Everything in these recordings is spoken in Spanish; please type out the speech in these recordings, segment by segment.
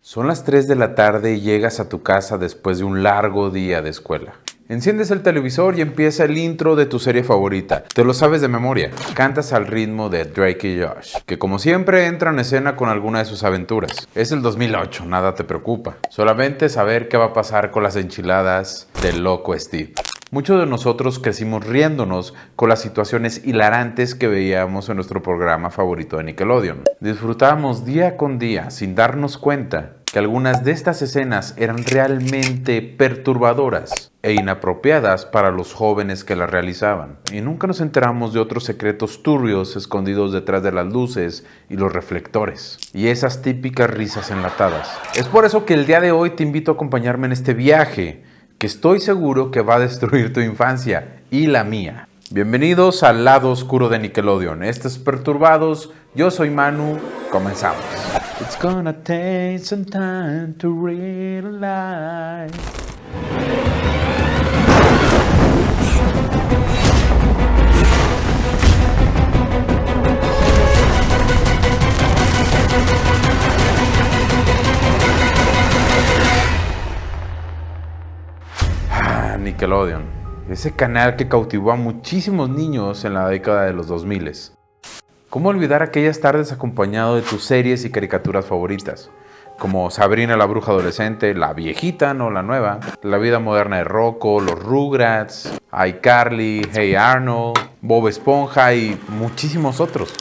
Son las 3 de la tarde y llegas a tu casa después de un largo día de escuela. Enciendes el televisor y empieza el intro de tu serie favorita. Te lo sabes de memoria. Cantas al ritmo de Drake y Josh, que como siempre entran en escena con alguna de sus aventuras. Es el 2008, nada te preocupa. Solamente saber qué va a pasar con las enchiladas del loco Steve. Muchos de nosotros crecimos riéndonos con las situaciones hilarantes que veíamos en nuestro programa favorito de Nickelodeon. Disfrutábamos día con día sin darnos cuenta que algunas de estas escenas eran realmente perturbadoras e inapropiadas para los jóvenes que las realizaban. Y nunca nos enteramos de otros secretos turbios escondidos detrás de las luces y los reflectores. Y esas típicas risas enlatadas. Es por eso que el día de hoy te invito a acompañarme en este viaje que estoy seguro que va a destruir tu infancia y la mía. Bienvenidos al lado oscuro de Nickelodeon. Estos Perturbados, yo soy Manu, comenzamos. It's gonna take some time to realize. Nickelodeon, ese canal que cautivó a muchísimos niños en la década de los 2000. ¿Cómo olvidar aquellas tardes acompañado de tus series y caricaturas favoritas? Como Sabrina la bruja adolescente, la viejita, no la nueva, La vida moderna de Rocco, los Rugrats, iCarly, Hey Arnold, Bob Esponja y muchísimos otros.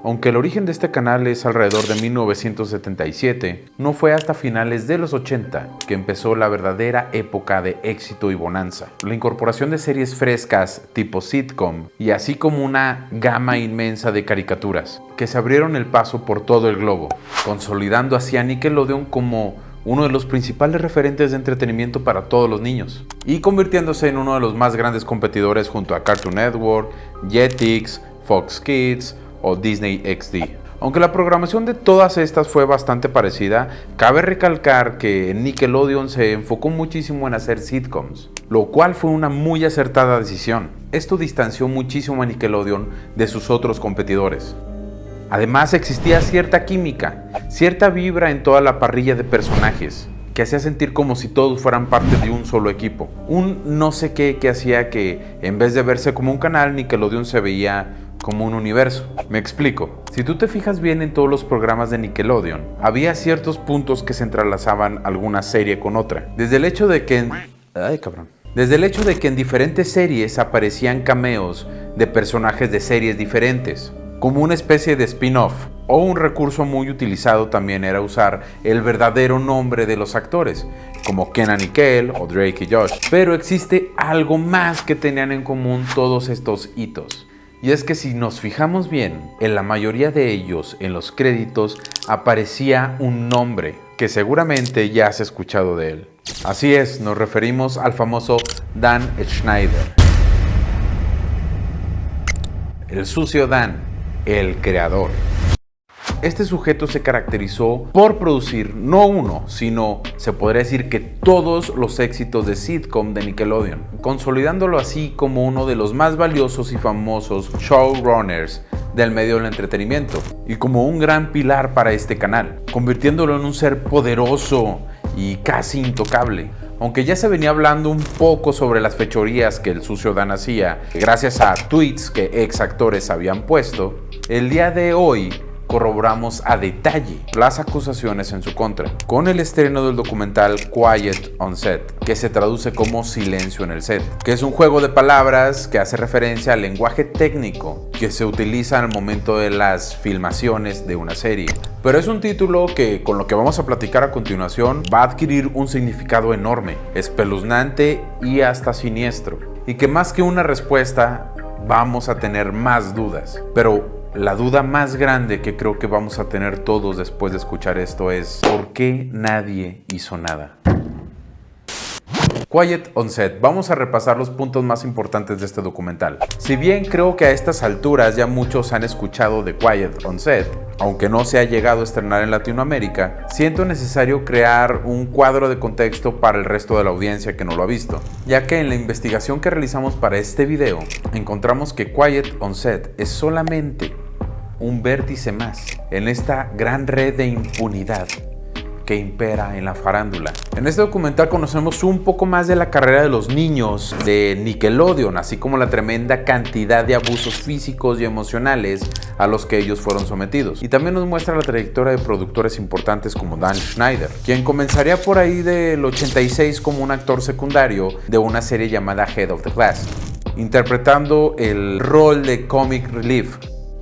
Aunque el origen de este canal es alrededor de 1977, no fue hasta finales de los 80 que empezó la verdadera época de éxito y bonanza. La incorporación de series frescas tipo sitcom y así como una gama inmensa de caricaturas que se abrieron el paso por todo el globo, consolidando así a Nickelodeon como uno de los principales referentes de entretenimiento para todos los niños y convirtiéndose en uno de los más grandes competidores junto a Cartoon Network, Jetix, Fox Kids o Disney XD. Aunque la programación de todas estas fue bastante parecida, cabe recalcar que Nickelodeon se enfocó muchísimo en hacer sitcoms, lo cual fue una muy acertada decisión. Esto distanció muchísimo a Nickelodeon de sus otros competidores. Además existía cierta química, cierta vibra en toda la parrilla de personajes, que hacía sentir como si todos fueran parte de un solo equipo. Un no sé qué que hacía que, en vez de verse como un canal, Nickelodeon se veía como un universo. Me explico. Si tú te fijas bien en todos los programas de Nickelodeon, había ciertos puntos que se entrelazaban alguna serie con otra. Desde el hecho de que en diferentes series aparecían cameos de personajes de series diferentes, como una especie de spin-off. O un recurso muy utilizado también era usar el verdadero nombre de los actores, como Kenan y Kel o Drake y Josh. Pero existe algo más que tenían en común todos estos hitos. Y es que si nos fijamos bien, en la mayoría de ellos, en los créditos, aparecía un nombre que seguramente ya has escuchado de él. Así es, nos referimos al famoso Dan Schneider. El sucio Dan, el creador. Este sujeto se caracterizó por producir no uno, sino se podría decir que todos los éxitos de sitcom de Nickelodeon, consolidándolo así como uno de los más valiosos y famosos showrunners del medio del entretenimiento y como un gran pilar para este canal, convirtiéndolo en un ser poderoso y casi intocable. Aunque ya se venía hablando un poco sobre las fechorías que el sucio Dan hacía, gracias a tweets que ex actores habían puesto, el día de hoy corroboramos a detalle las acusaciones en su contra, con el estreno del documental Quiet on Set, que se traduce como Silencio en el Set, que es un juego de palabras que hace referencia al lenguaje técnico que se utiliza al momento de las filmaciones de una serie. Pero es un título que, con lo que vamos a platicar a continuación, va a adquirir un significado enorme, espeluznante y hasta siniestro, y que más que una respuesta, vamos a tener más dudas. Pero la duda más grande que creo que vamos a tener todos después de escuchar esto es ¿por qué nadie hizo nada? Quiet on Set. Vamos a repasar los puntos más importantes de este documental. Si bien creo que a estas alturas ya muchos han escuchado de Quiet on Set, aunque no se ha llegado a estrenar en Latinoamérica, siento necesario crear un cuadro de contexto para el resto de la audiencia que no lo ha visto, ya que en la investigación que realizamos para este video, encontramos que Quiet on Set es solamente un vértice más en esta gran red de impunidad que impera en la farándula. En este documental conocemos un poco más de la carrera de los niños de Nickelodeon, así como la tremenda cantidad de abusos físicos y emocionales a los que ellos fueron sometidos. Y también nos muestra la trayectoria de productores importantes como Dan Schneider, quien comenzaría por ahí del 86 como un actor secundario de una serie llamada Head of the Class, interpretando el rol de Comic Relief,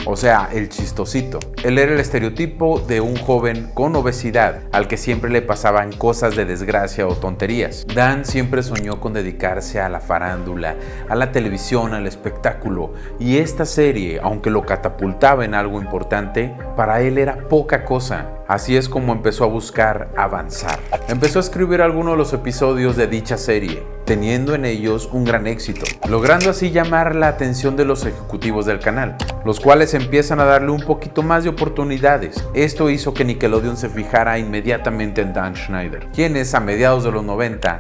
o sea, el chistosito. Él era el estereotipo de un joven con obesidad al que siempre le pasaban cosas de desgracia o tonterías. Dan siempre soñó con dedicarse a la farándula, a la televisión, al espectáculo, y esta serie, aunque lo catapultaba en algo importante, para él era poca cosa. Así es como empezó a buscar avanzar. Empezó a escribir algunos de los episodios de dicha serie, teniendo en ellos un gran éxito, logrando así llamar la atención de los ejecutivos del canal, los cuales empiezan a darle un poquito más de oportunidades. Esto hizo que Nickelodeon se fijara inmediatamente en Dan Schneider, quienes a mediados de los 90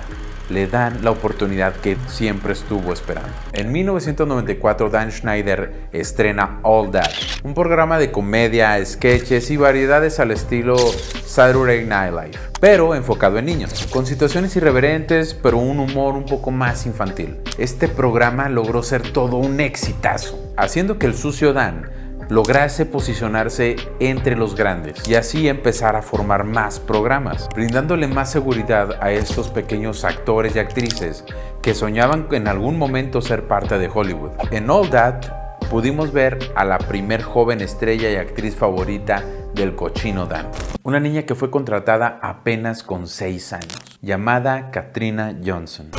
le dan la oportunidad que siempre estuvo esperando. En 1994, Dan Schneider estrena All That, un programa de comedia, sketches y variedades al estilo Saturday Night Live, pero enfocado en niños, con situaciones irreverentes, pero un humor un poco más infantil. Este programa logró ser todo un exitazo, haciendo que el sucio Dan lograse posicionarse entre los grandes y así empezar a formar más programas, brindándole más seguridad a estos pequeños actores y actrices que soñaban en algún momento ser parte de Hollywood. En All That pudimos ver a la primer joven estrella y actriz favorita del cochino Dan, una niña que fue contratada apenas con 6 años, llamada Katrina Johnson,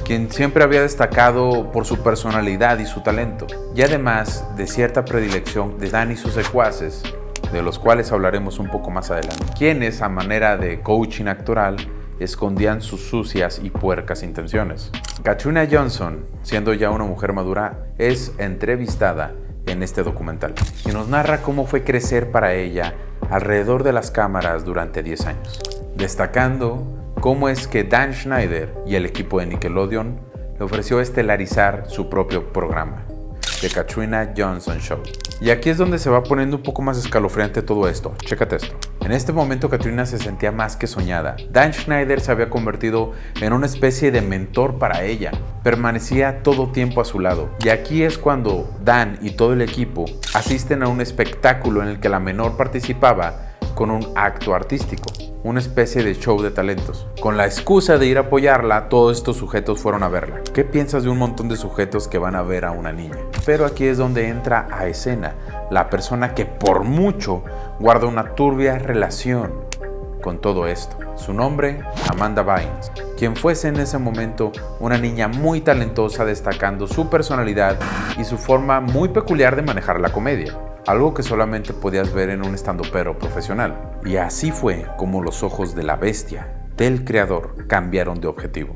quien siempre había destacado por su personalidad y su talento, y además de cierta predilección de Dan y sus secuaces, de los cuales hablaremos un poco más adelante, quienes a manera de coaching actoral escondían sus sucias y puercas intenciones. Katrina Johnson, siendo ya una mujer madura, es entrevistada en este documental y nos narra cómo fue crecer para ella alrededor de las cámaras durante 10 años, destacando cómo es que Dan Schneider y el equipo de Nickelodeon le ofreció estelarizar su propio programa, The Katrina Johnson Show. Y aquí es donde se va poniendo un poco más escalofriante todo esto. Chécate esto. En este momento Katrina se sentía más que soñada. Dan Schneider se había convertido en una especie de mentor para ella. Permanecía todo tiempo a su lado. Y aquí es cuando Dan y todo el equipo asisten a un espectáculo en el que la menor participaba con un acto artístico, una especie de show de talentos. Con la excusa de ir a apoyarla, todos estos sujetos fueron a verla. ¿Qué piensas de un montón de sujetos que van a ver a una niña? Pero aquí es donde entra a escena la persona que por mucho guarda una turbia relación con todo esto. Su nombre, Amanda Bynes, quien fuese en ese momento una niña muy talentosa, destacando su personalidad y su forma muy peculiar de manejar la comedia, algo que solamente podías ver en un estandopero profesional. Y así fue como los ojos de la bestia, del creador, cambiaron de objetivo.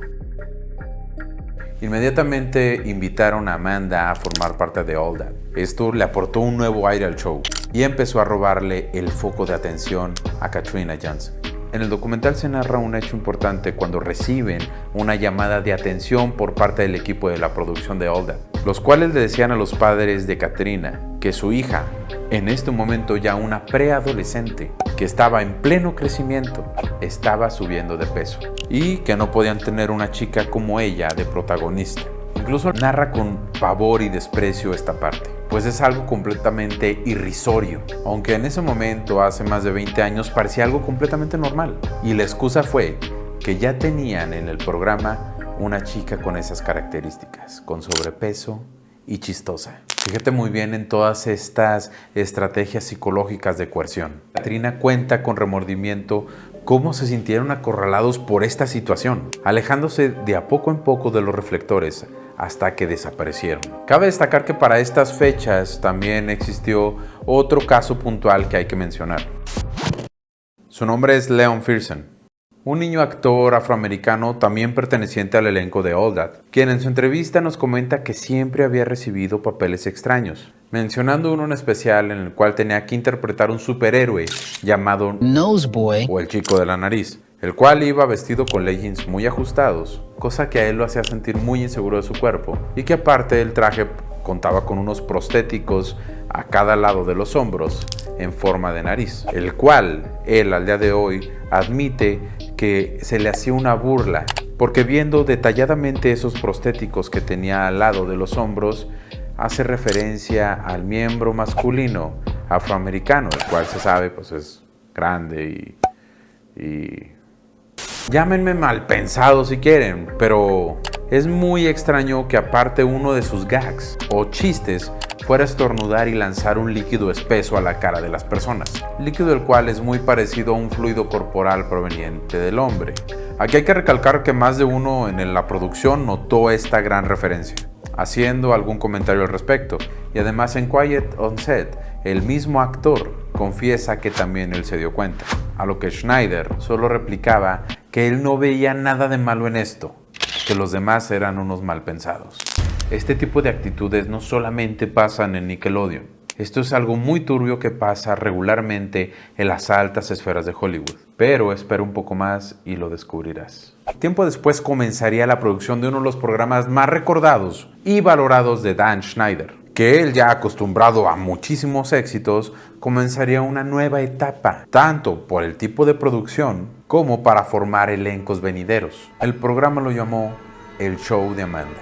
Inmediatamente invitaron a Amanda a formar parte de All That. Esto le aportó un nuevo aire al show y empezó a robarle el foco de atención a Katrina Johnson. En el documental se narra un hecho importante cuando reciben una llamada de atención por parte del equipo de la producción de All That, los cuales le decían a los padres de Katrina que su hija, en este momento ya una preadolescente, que estaba en pleno crecimiento, estaba subiendo de peso y que no podían tener una chica como ella de protagonista. Incluso narra con pavor y desprecio esta parte, pues es algo completamente irrisorio, aunque en ese momento, hace más de 20 años, parecía algo completamente normal. Y la excusa fue que ya tenían en el programa una chica con esas características, con sobrepeso y chistosa. Fíjate muy bien en todas estas estrategias psicológicas de coerción. Katrina cuenta con remordimiento cómo se sintieron acorralados por esta situación, alejándose de a poco en poco de los reflectores hasta que desaparecieron. Cabe destacar que para estas fechas también existió otro caso puntual que hay que mencionar. Su nombre es Leon Fearson, un niño actor afroamericano también perteneciente al elenco de All That, quien en su entrevista nos comenta que siempre había recibido papeles extraños, mencionando uno en especial en el cual tenía que interpretar un superhéroe llamado Noseboy, o el chico de la nariz, el cual iba vestido con leggings muy ajustados, cosa que a él lo hacía sentir muy inseguro de su cuerpo, y que aparte del traje contaba con unos prostéticos a cada lado de los hombros en forma de nariz, el cual él al día de hoy admite que se le hacía una burla, porque viendo detalladamente esos prostéticos que tenía al lado de los hombros, hace referencia al miembro masculino afroamericano, el cual se sabe pues es grande y llámenme mal pensado si quieren, pero es muy extraño que aparte uno de sus gags o chistes fuera estornudar y lanzar un líquido espeso a la cara de las personas, líquido el cual es muy parecido a un fluido corporal proveniente del hombre. Aquí hay que recalcar que más de uno en la producción notó esta gran referencia, haciendo algún comentario al respecto, y además en Quiet on Set, el mismo actor confiesa que también él se dio cuenta, a lo que Schneider solo replicaba que él no veía nada de malo en esto, que los demás eran unos malpensados. Este tipo de actitudes no solamente pasan en Nickelodeon, esto es algo muy turbio que pasa regularmente en las altas esferas de Hollywood, pero espera un poco más y lo descubrirás. Tiempo después comenzaría la producción de uno de los programas más recordados y valorados de Dan Schneider, que él ya acostumbrado a muchísimos éxitos, comenzaría una nueva etapa, tanto por el tipo de producción como para formar elencos venideros. El programa lo llamó El Show de Amanda.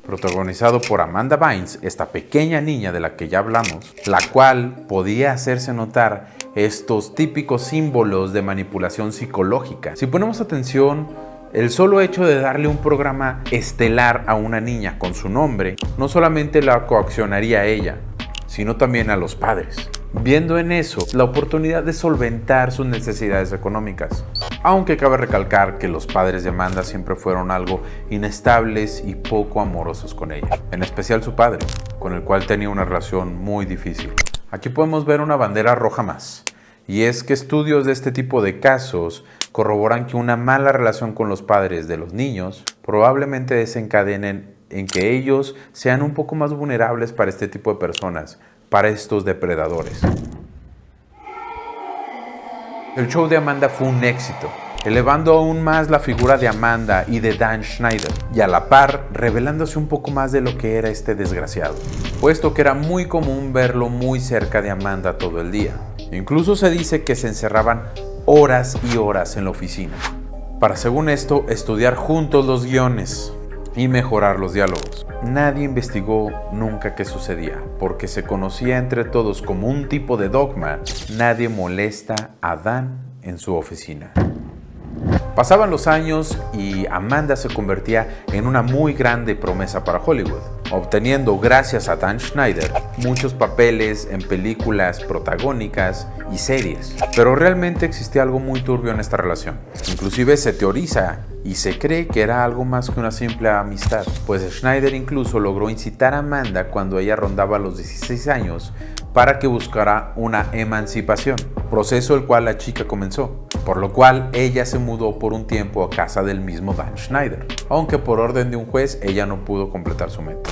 Protagonizado por Amanda Bynes, esta pequeña niña de la que ya hablamos, la cual podía hacerse notar estos típicos símbolos de manipulación psicológica. Si ponemos atención, el solo hecho de darle un programa estelar a una niña con su nombre, no solamente la coaccionaría a ella, sino también a los padres, viendo en eso la oportunidad de solventar sus necesidades económicas. Aunque cabe recalcar que los padres de Amanda siempre fueron algo inestables y poco amorosos con ella, en especial su padre, con el cual tenía una relación muy difícil. Aquí podemos ver una bandera roja más, y es que estudios de este tipo de casos corroboran que una mala relación con los padres de los niños probablemente desencadenen en que ellos sean un poco más vulnerables para este tipo de personas, para estos depredadores. El show de Amanda fue un éxito, elevando aún más la figura de Amanda y de Dan Schneider, y a la par revelándose un poco más de lo que era este desgraciado, puesto que era muy común verlo muy cerca de Amanda todo el día. Incluso se dice que se encerraban horas y horas en la oficina, para según esto estudiar juntos los guiones y mejorar los diálogos. Nadie investigó nunca qué sucedía, porque se conocía entre todos como un tipo de dogma: nadie molesta a Dan en su oficina. Pasaban los años y Amanda se convertía en una muy grande promesa para Hollywood, obteniendo gracias a Dan Schneider muchos papeles en películas protagónicas y series. Pero realmente existía algo muy turbio en esta relación. Inclusive se teoriza y se cree que era algo más que una simple amistad, pues Schneider incluso logró incitar a Amanda cuando ella rondaba los 16 años para que buscara una emancipación, proceso el cual la chica comenzó, por lo cual ella se mudó por un tiempo a casa del mismo Dan Schneider, aunque por orden de un juez ella no pudo completar su meta.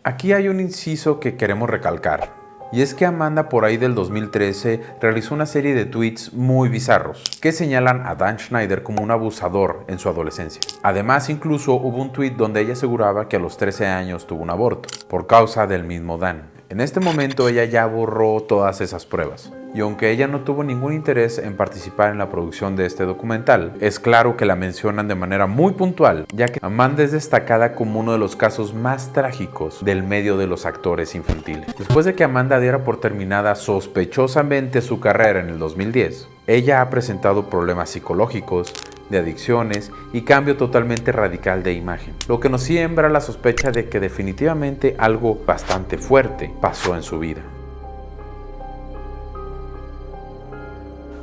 Aquí hay un inciso que queremos recalcar, y es que Amanda por ahí del 2013 realizó una serie de tweets muy bizarros que señalan a Dan Schneider como un abusador en su adolescencia. Además, incluso hubo un tweet donde ella aseguraba que a los 13 años tuvo un aborto por causa del mismo Dan. En este momento ella ya borró todas esas pruebas, y aunque ella no tuvo ningún interés en participar en la producción de este documental, es claro que la mencionan de manera muy puntual, ya que Amanda es destacada como uno de los casos más trágicos del medio de los actores infantiles. Después de que Amanda diera por terminada sospechosamente su carrera en el 2010, ella ha presentado problemas psicológicos, de adicciones y cambio totalmente radical de imagen, lo que nos siembra la sospecha de que definitivamente algo bastante fuerte pasó en su vida.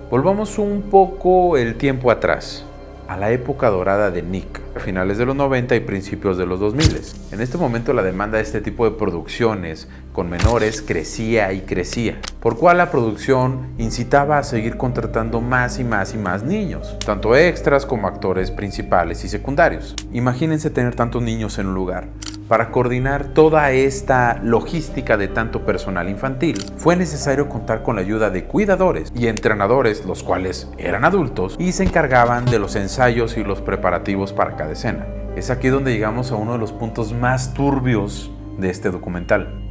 Volvamos un poco el tiempo atrás, a la época dorada de Nick, a finales de los 90 y principios de los 2000. En este momento la demanda de este tipo de producciones con menores crecía y crecía, por cual la producción incitaba a seguir contratando más y más y más niños, tanto extras como actores principales y secundarios. Imagínense tener tantos niños en un lugar. Para coordinar toda esta logística de tanto personal infantil, fue necesario contar con la ayuda de cuidadores y entrenadores, los cuales eran adultos y se encargaban de los ensayos y los preparativos para cada escena. Es aquí donde llegamos a uno de los puntos más turbios de este documental.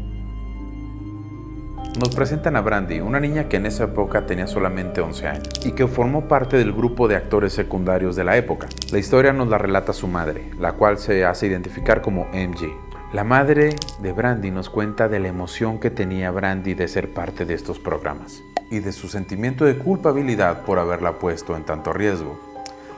Nos presentan a Brandy, una niña que en esa época tenía solamente 11 años y que formó parte del grupo de actores secundarios de la época. La historia nos la relata su madre, la cual se hace identificar como MG. La madre de Brandy nos cuenta de la emoción que tenía Brandy de ser parte de estos programas y de su sentimiento de culpabilidad por haberla puesto en tanto riesgo.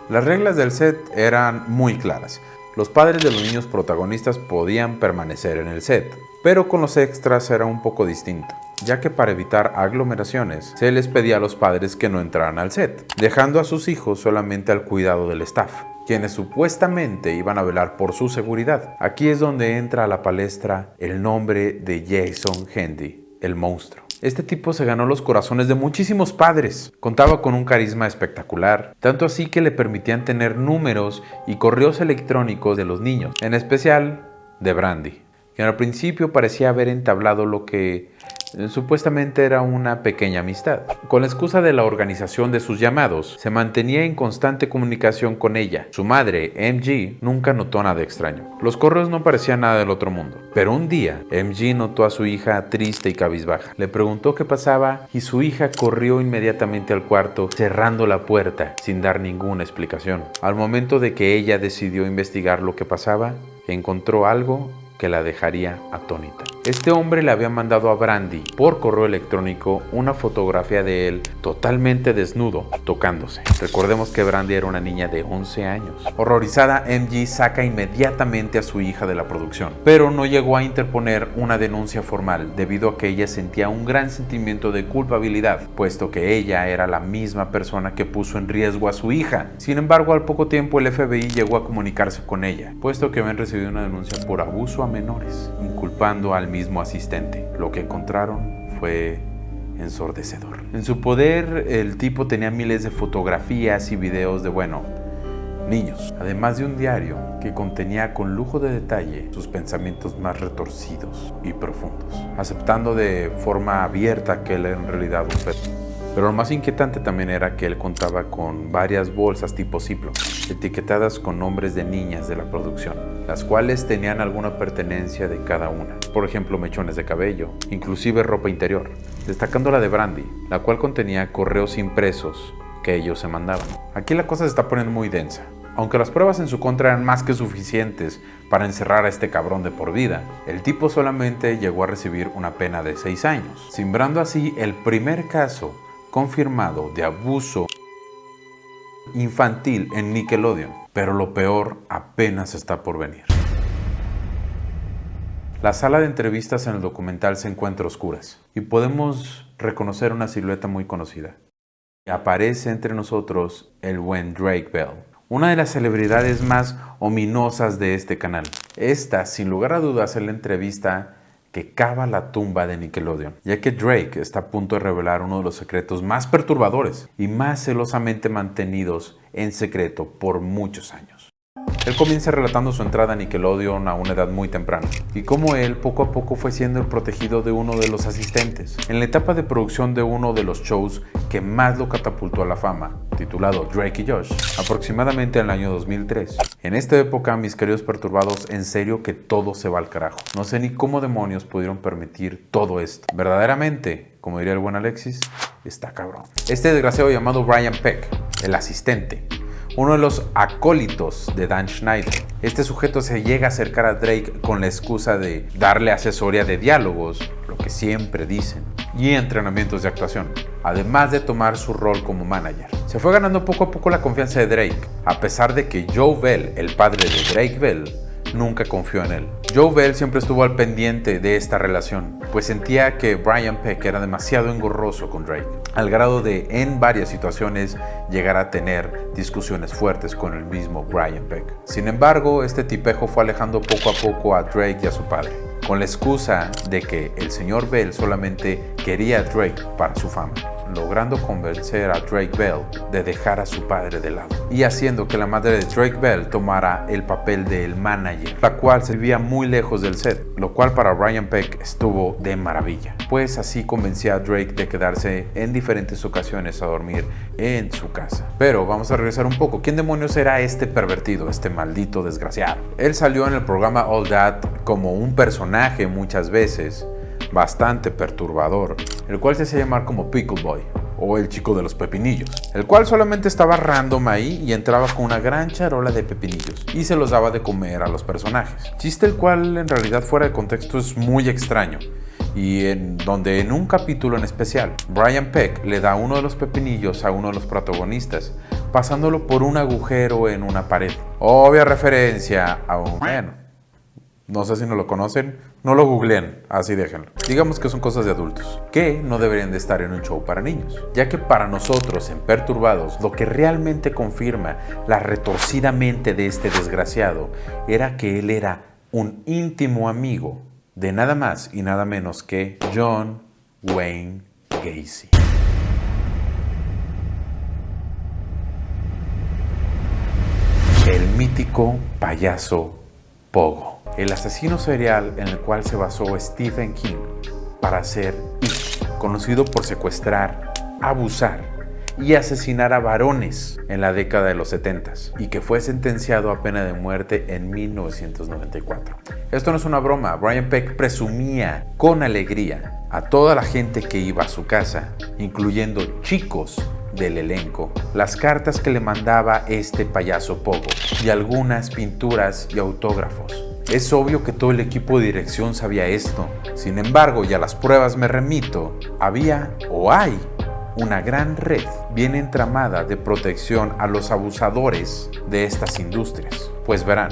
Las reglas del set eran muy claras. Los padres de los niños protagonistas podían permanecer en el set, pero con los extras era un poco distinto, ya que para evitar aglomeraciones se les pedía a los padres que no entraran al set, dejando a sus hijos solamente al cuidado del staff, quienes supuestamente iban a velar por su seguridad. Aquí es donde entra a la palestra el nombre de Jason Hendy, el monstruo. Este tipo se ganó los corazones de muchísimos padres. Contaba con un carisma espectacular, tanto así que le permitían tener números y correos electrónicos de los niños, en especial de Brandy, quien al principio parecía haber entablado lo que supuestamente era una pequeña amistad. Con la excusa de la organización de sus llamados, se mantenía en constante comunicación con ella. Su madre, MG, nunca notó nada extraño. Los correos no parecían nada del otro mundo. Pero un día, MG notó a su hija triste y cabizbaja. Le preguntó qué pasaba y su hija corrió inmediatamente al cuarto, cerrando la puerta sin dar ninguna explicación. Al momento de que ella decidió investigar lo que pasaba, encontró algo que la dejaría atónita. Este hombre le había mandado a Brandy por correo electrónico una fotografía de él totalmente desnudo, tocándose. Recordemos que Brandy era una niña de 11 años. Horrorizada, MG saca inmediatamente a su hija de la producción, pero no llegó a interponer una denuncia formal debido a que ella sentía un gran sentimiento de culpabilidad, puesto que ella era la misma persona que puso en riesgo a su hija. Sin embargo, al poco tiempo el FBI llegó a comunicarse con ella, puesto que habían recibido una denuncia por abuso a menores, inculpando al mismo asistente. Lo que encontraron fue ensordecedor. En su poder, el tipo tenía miles de fotografías y videos de, niños, además de un diario que contenía con lujo de detalle sus pensamientos más retorcidos y profundos, aceptando de forma abierta que él era en realidad un perro. Pero lo más inquietante también era que él contaba con varias bolsas tipo Ziploc, etiquetadas con nombres de niñas de la producción, las cuales tenían alguna pertenencia de cada una. Por ejemplo, mechones de cabello, inclusive ropa interior, destacando la de Brandy, la cual contenía correos impresos que ellos se mandaban. Aquí la cosa se está poniendo muy densa. Aunque las pruebas en su contra eran más que suficientes para encerrar a este cabrón de por vida, el tipo solamente llegó a recibir una pena de 6 años, simbrando así el primer caso confirmado de abuso infantil en Nickelodeon. Pero lo peor apenas está por venir. La sala de entrevistas en el documental se encuentra a oscuras y podemos reconocer una silueta muy conocida. Aparece entre nosotros el buen Drake Bell, una de las celebridades más ominosas de este canal. Esta, sin lugar a dudas, es la entrevista que cava la tumba de Nickelodeon, ya que Drake está a punto de revelar uno de los secretos más perturbadores y más celosamente mantenidos en secreto por muchos años. Él comienza relatando su entrada a Nickelodeon a una edad muy temprana y cómo él poco a poco fue siendo el protegido de uno de los asistentes en la etapa de producción de uno de los shows que más lo catapultó a la fama, titulado Drake y Josh, aproximadamente en el año 2003. En esta época, mis queridos perturbados, en serio que todo se va al carajo. No sé ni cómo demonios pudieron permitir todo esto. Verdaderamente, como diría el buen Alexis, está cabrón. Este desgraciado llamado Brian Peck, el asistente, uno de los acólitos de Dan Schneider. Este sujeto se llega a acercar a Drake con la excusa de darle asesoría de diálogos, lo que siempre dicen, y entrenamientos de actuación, además de tomar su rol como manager. Se fue ganando poco a poco la confianza de Drake, a pesar de que Joe Bell, el padre de Drake Bell, nunca confió en él. Joe Bell siempre estuvo al pendiente de esta relación, pues sentía que Brian Peck era demasiado engorroso con Drake, al grado de, en varias situaciones, llegar a tener discusiones fuertes con el mismo Brian Peck. Sin embargo, este tipejo fue alejando poco a poco a Drake y a su padre, con la excusa de que el señor Bell solamente quería a Drake para su fama. logrando convencer a Drake Bell de dejar a su padre de lado y haciendo que la madre de Drake Bell tomara el papel del manager, la cual se vivía muy lejos del set, lo cual para Brian Peck estuvo de maravilla, pues así convencía a Drake de quedarse en diferentes ocasiones a dormir en su casa. Pero vamos a regresar un poco. ¿Quién demonios era este pervertido, este maldito desgraciado? Él salió en el programa All That como un personaje muchas veces bastante perturbador, el cual se hacía llamar como Pickle Boy o el chico de los pepinillos, el cual solamente estaba random ahí y entraba con una gran charola de pepinillos y se los daba de comer a los personajes, chiste el cual en realidad fuera de contexto es muy extraño, y donde en un capítulo en especial Brian Peck le da uno de los pepinillos a uno de los protagonistas pasándolo por un agujero en una pared. Obvia referencia a un... Bueno, no sé si no lo conocen, no lo googleen, así déjenlo. Digamos que son cosas de adultos, que no deberían de estar en un show para niños, ya que para nosotros en Perturbados lo que realmente confirma la retorcida mente de este desgraciado era que él era un íntimo amigo de nada más y nada menos que John Wayne Gacy. El mítico payaso Pogo, el asesino serial en el cual se basó Stephen King para hacer It, conocido por secuestrar, abusar y asesinar a varones en la década de los 70s y que fue sentenciado a pena de muerte en 1994. Esto no es una broma, Brian Peck presumía con alegría a toda la gente que iba a su casa, incluyendo chicos del elenco, las cartas que le mandaba este payaso Pogo y algunas pinturas y autógrafos. Es obvio que todo el equipo de dirección sabía esto, sin embargo, y a las pruebas me remito, había o hay una gran red bien entramada de protección a los abusadores de estas industrias. Pues verán,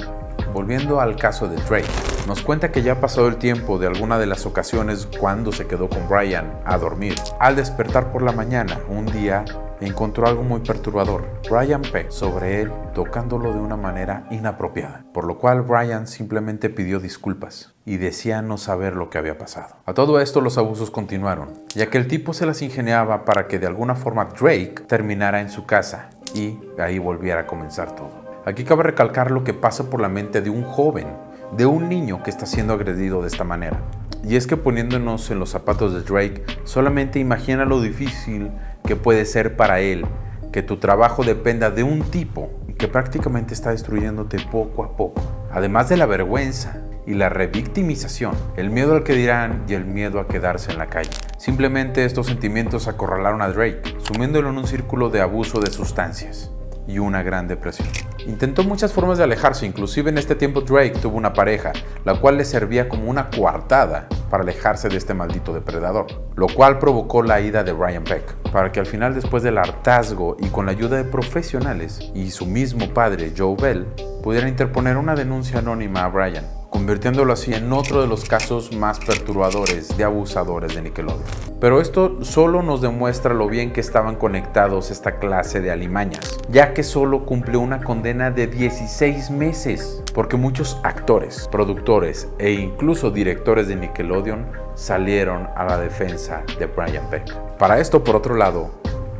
volviendo al caso de Drake, nos cuenta que ya ha pasado el tiempo de alguna de las ocasiones cuando se quedó con Brian a dormir. Al despertar por la mañana, un día encontró algo muy perturbador, Brian Peck sobre él tocándolo de una manera inapropiada, por lo cual Brian simplemente pidió disculpas y decía no saber lo que había pasado. A todo esto los abusos continuaron, ya que el tipo se las ingeniaba para que de alguna forma Drake terminara en su casa y ahí volviera a comenzar todo. Aquí cabe recalcar lo que pasa por la mente de un joven, de un niño que está siendo agredido de esta manera. Y es que poniéndonos en los zapatos de Drake, solamente imagina lo difícil que puede ser para él que tu trabajo dependa de un tipo que prácticamente está destruyéndote poco a poco. Además de la vergüenza y la revictimización, el miedo al que dirán y el miedo a quedarse en la calle. Simplemente estos sentimientos acorralaron a Drake, sumiéndolo en un círculo de abuso de sustancias y una gran depresión. Intentó muchas formas de alejarse, inclusive en este tiempo Drake tuvo una pareja, la cual le servía como una coartada para alejarse de este maldito depredador, lo cual provocó la ida de Brian Peck, para que al final, después del hartazgo y con la ayuda de profesionales y su mismo padre Joe Bell, pudiera interponer una denuncia anónima a Brian, convirtiéndolo así en otro de los casos más perturbadores de abusadores de Nickelodeon. Pero esto solo nos demuestra lo bien que estaban conectados esta clase de alimañas, ya que solo cumplió una condena de 16 meses, porque muchos actores, productores e incluso directores de Nickelodeon salieron a la defensa de Brian Peck. Para esto, por otro lado,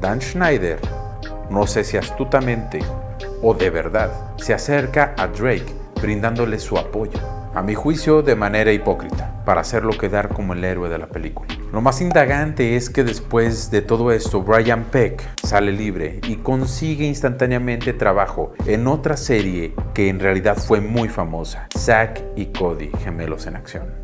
Dan Schneider, no sé si astutamente o de verdad, se acerca a Drake brindándole su apoyo, a mi juicio de manera hipócrita, para hacerlo quedar como el héroe de la película. Lo más indagante es que después de todo esto, Brian Peck sale libre y consigue instantáneamente trabajo en otra serie que en realidad fue muy famosa, Zack y Cody, gemelos en acción.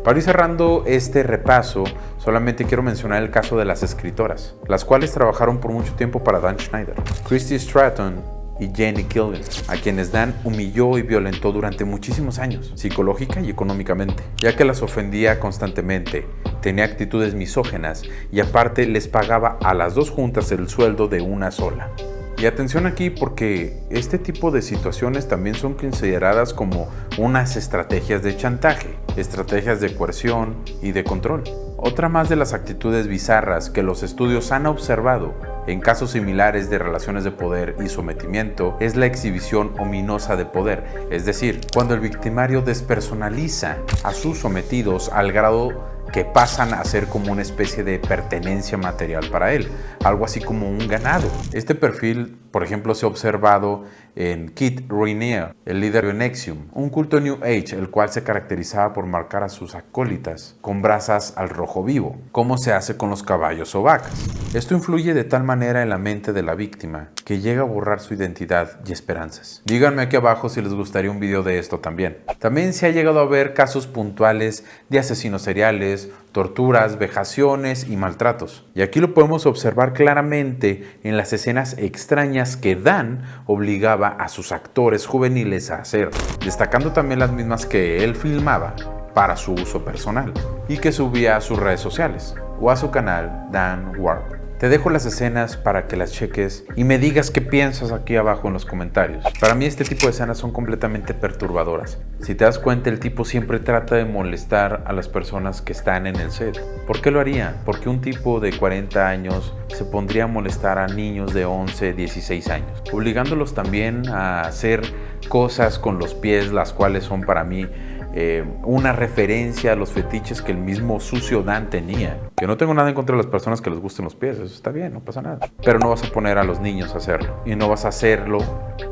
Para ir cerrando este repaso, solamente quiero mencionar el caso de las escritoras, las cuales trabajaron por mucho tiempo para Dan Schneider, Christy Stratton y Jenny Killian, a quienes Dan humilló y violentó durante muchísimos años, psicológica y económicamente, ya que las ofendía constantemente, tenía actitudes misóginas y aparte les pagaba a las dos juntas el sueldo de una sola. Y atención aquí, porque este tipo de situaciones también son consideradas como unas estrategias de chantaje, estrategias de coerción y de control. Otra más de las actitudes bizarras que los estudios han observado en casos similares de relaciones de poder y sometimiento es la exhibición ominosa de poder, es decir, cuando el victimario despersonaliza a sus sometidos al grado que pasan a ser como una especie de pertenencia material para él, algo así como un ganado. Este perfil, por ejemplo, se ha observado en Kit Raniere, el líder de Nexium, un culto New Age, el cual se caracterizaba por marcar a sus acólitas con brasas al rojo vivo, como se hace con los caballos o vacas. Esto influye de tal manera en la mente de la víctima que llega a borrar su identidad y esperanzas. Díganme aquí abajo si les gustaría un video de esto también. También se ha llegado a ver casos puntuales de asesinos seriales, torturas, vejaciones y maltratos. Y aquí lo podemos observar claramente en las escenas extrañas que Dan obligaba a sus actores juveniles a hacer, destacando también las mismas que él filmaba para su uso personal y que subía a sus redes sociales o a su canal Dan Warp. Te dejo las escenas para que las cheques y me digas qué piensas aquí abajo en los comentarios. Para mí este tipo de escenas son completamente perturbadoras. Si te das cuenta, el tipo siempre trata de molestar a las personas que están en el set. ¿Por qué lo haría? Porque un tipo de 40 años se pondría a molestar a niños de 11, 16 años, obligándolos también a hacer cosas con los pies, las cuales son para mí una referencia a los fetiches que el mismo sucio Dan tenía. Que no tengo nada en contra de las personas que les gusten los pies, eso está bien, no pasa nada. Pero no vas a poner a los niños a hacerlo. Y no vas a hacerlo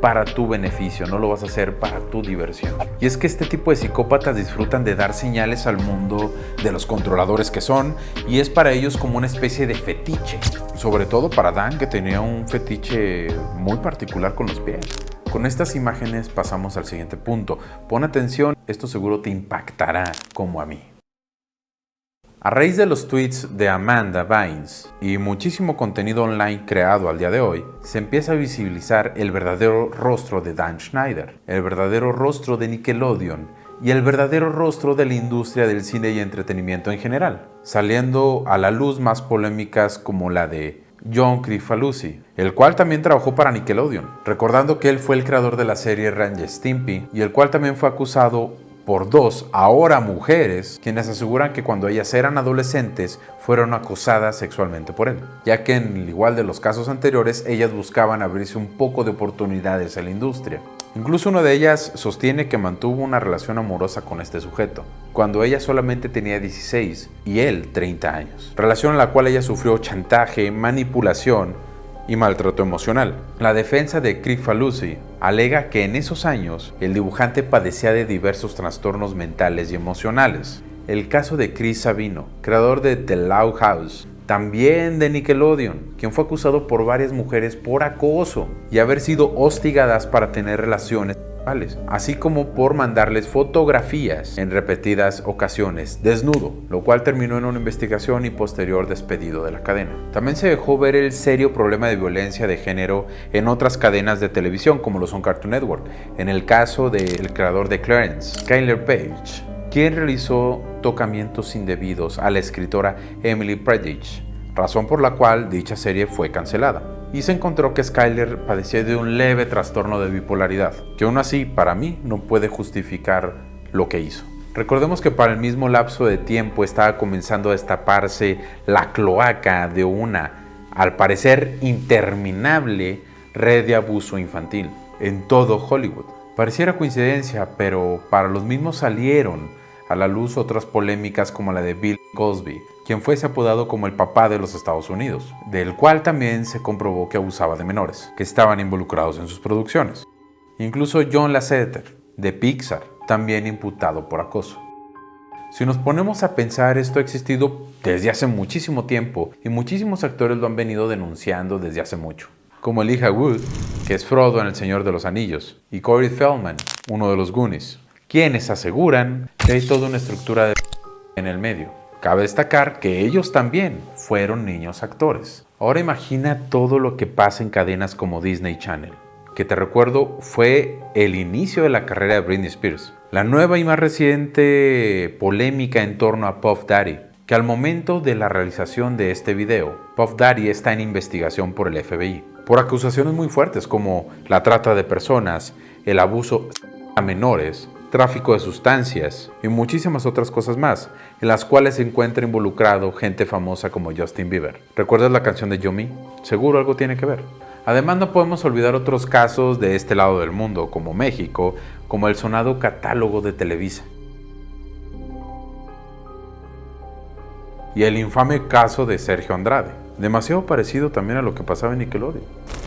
para tu beneficio, no lo vas a hacer para tu diversión. Y es que este tipo de psicópatas disfrutan de dar señales al mundo de los controladores que son, y es para ellos como una especie de fetiche. Sobre todo para Dan, que tenía un fetiche muy particular con los pies. Con estas imágenes pasamos al siguiente punto. Pon atención, esto seguro te impactará como a mí. A raíz de los tweets de Amanda Bynes y muchísimo contenido online creado al día de hoy, se empieza a visibilizar el verdadero rostro de Dan Schneider, el verdadero rostro de Nickelodeon y el verdadero rostro de la industria del cine y entretenimiento en general, saliendo a la luz más polémicas como la de John Kricfalusi, el cual también trabajó para Nickelodeon, recordando que él fue el creador de la serie Ren y Stimpy y el cual también fue acusado por dos, ahora mujeres, quienes aseguran que cuando ellas eran adolescentes fueron acosadas sexualmente por él, ya que en el igual de los casos anteriores ellas buscaban abrirse un poco de oportunidades en la industria. Incluso una de ellas sostiene que mantuvo una relación amorosa con este sujeto, cuando ella solamente tenía 16 y él 30 años, relación en la cual ella sufrió chantaje, manipulación y maltrato emocional. La defensa de Kricfalusi alega que en esos años el dibujante padecía de diversos trastornos mentales y emocionales. El caso de Chris Savino, creador de The Loud House, también de Nickelodeon, quien fue acusado por varias mujeres por acoso y haber sido hostigadas para tener relaciones sexuales, así como por mandarles fotografías en repetidas ocasiones desnudo, lo cual terminó en una investigación y posterior despedido de la cadena. También se dejó ver el serio problema de violencia de género en otras cadenas de televisión como lo son Cartoon Network, en el caso del creador de Clarence, Skylar Page, quien realizó tocamientos indebidos a la escritora Emily Predich, razón por la cual dicha serie fue cancelada. Y se encontró que Skylar padecía de un leve trastorno de bipolaridad, que aún así para mí no puede justificar lo que hizo. Recordemos que para el mismo lapso de tiempo estaba comenzando a destaparse la cloaca de una, al parecer interminable, red de abuso infantil en todo Hollywood. Pareciera coincidencia, pero para los mismos salieron a la luz otras polémicas como la de Bill Cosby, quien fuese apodado como el papá de los Estados Unidos, del cual también se comprobó que abusaba de menores, que estaban involucrados en sus producciones. Incluso John Lasseter, de Pixar, también imputado por acoso. Si nos ponemos a pensar, esto ha existido desde hace muchísimo tiempo y muchísimos actores lo han venido denunciando desde hace mucho, como Elijah Wood, que es Frodo en El Señor de los Anillos, y Corey Feldman, uno de los Goonies, quienes aseguran que hay toda una estructura en el medio. Cabe destacar que ellos también fueron niños actores. Ahora imagina todo lo que pasa en cadenas como Disney Channel, que te recuerdo fue el inicio de la carrera de Britney Spears. La nueva y más reciente polémica en torno a Puff Daddy, que al momento de la realización de este video, Puff Daddy está en investigación por el FBI, por acusaciones muy fuertes como la trata de personas, el abuso a menores, tráfico de sustancias y muchísimas otras cosas más, en las cuales se encuentra involucrado gente famosa como Justin Bieber. ¿Recuerdas la canción de Yummy? Seguro algo tiene que ver. Además, no podemos olvidar otros casos de este lado del mundo, como México, como el sonado catálogo de Televisa. y el infame caso de Sergio Andrade. Demasiado parecido también a lo que pasaba en Nickelodeon.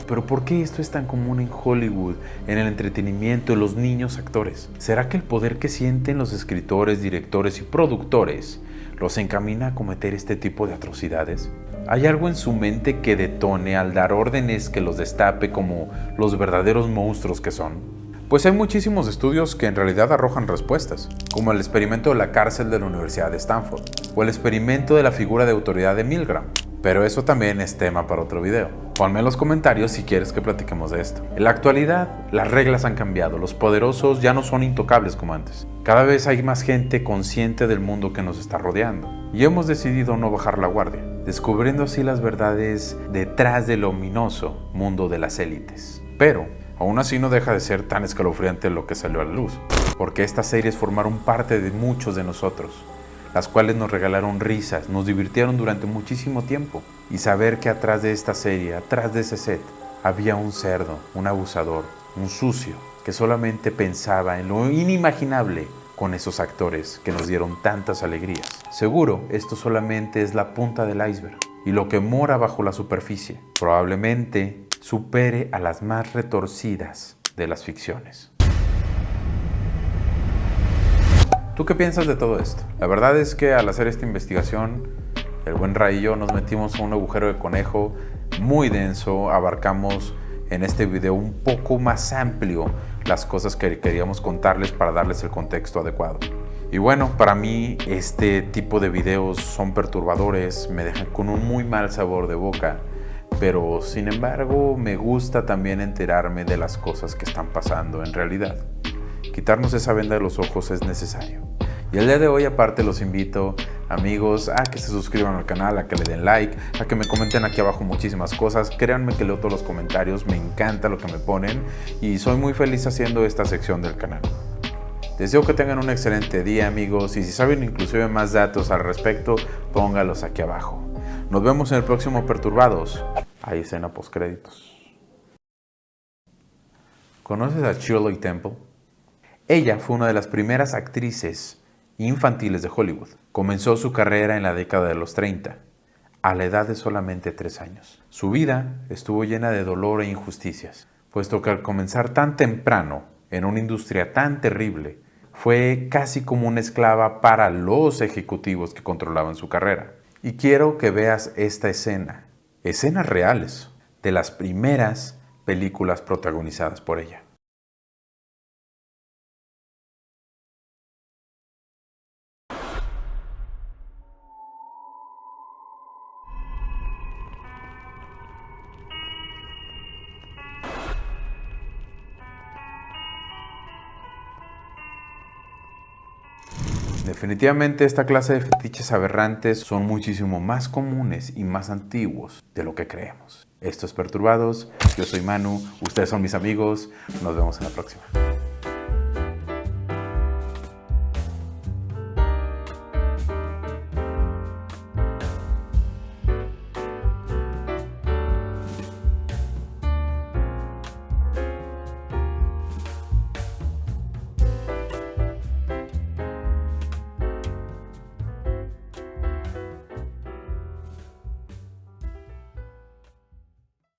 Pero ¿por qué esto es tan común en Hollywood, en el entretenimiento, en los niños actores? ¿Será que el poder que sienten los escritores, directores y productores los encamina a cometer este tipo de atrocidades? ¿Hay algo en su mente que detone al dar órdenes que los destape como los verdaderos monstruos que son? Pues hay muchísimos estudios que en realidad arrojan respuestas, como el experimento de la cárcel de la Universidad de Stanford o el experimento de la figura de autoridad de Milgram. Pero eso también es tema para otro video. Ponme en los comentarios si quieres que platiquemos de esto. En la actualidad, las reglas han cambiado, los poderosos ya no son intocables como antes. Cada vez hay más gente consciente del mundo que nos está rodeando. Y hemos decidido no bajar la guardia, descubriendo así las verdades detrás del ominoso mundo de las élites. Pero aún así no deja de ser tan escalofriante lo que salió a la luz, porque estas series formaron parte de muchos de nosotros, las cuales nos regalaron risas, nos divirtieron durante muchísimo tiempo. Y saber que atrás de esta serie, atrás de ese set, había un cerdo, un abusador, un sucio, que solamente pensaba en lo inimaginable con esos actores que nos dieron tantas alegrías. Seguro, esto solamente es la punta del iceberg, y lo que mora bajo la superficie probablemente supere a las más retorcidas de las ficciones. ¿Tú qué piensas de todo esto? La verdad es que al hacer esta investigación, el buen Ray y yo nos metimos en un agujero de conejo muy denso. Abarcamos en este video un poco más amplio las cosas que queríamos contarles para darles el contexto adecuado. Y bueno, para mí este tipo de videos son perturbadores, me dejan con un muy mal sabor de boca, pero sin embargo me gusta también enterarme de las cosas que están pasando en realidad. Quitarnos esa venda de los ojos es necesario. Y el día de hoy, aparte, los invito, amigos, a que se suscriban al canal, a que le den like, a que me comenten aquí abajo muchísimas cosas. Créanme que leo todos los comentarios, me encanta lo que me ponen y soy muy feliz haciendo esta sección del canal. Deseo que tengan un excelente día, amigos, y si saben inclusive más datos al respecto, póngalos aquí abajo. Nos vemos en el próximo Perturbados. Hay escena postcréditos. ¿Conoces a Shirley Temple? Ella fue una de las primeras actrices infantiles de Hollywood. Comenzó su carrera en la década de los 30, a la edad de solamente 3 años. Su vida estuvo llena de dolor e injusticias, puesto que al comenzar tan temprano en una industria tan terrible, fue casi como una esclava para los ejecutivos que controlaban su carrera. Y quiero que veas esta escena, escenas reales, de las primeras películas protagonizadas por ella. Definitivamente esta clase de fetiches aberrantes son muchísimo más comunes y más antiguos de lo que creemos. Esto es Perturbados, yo soy Manu, ustedes son mis amigos, nos vemos en la próxima.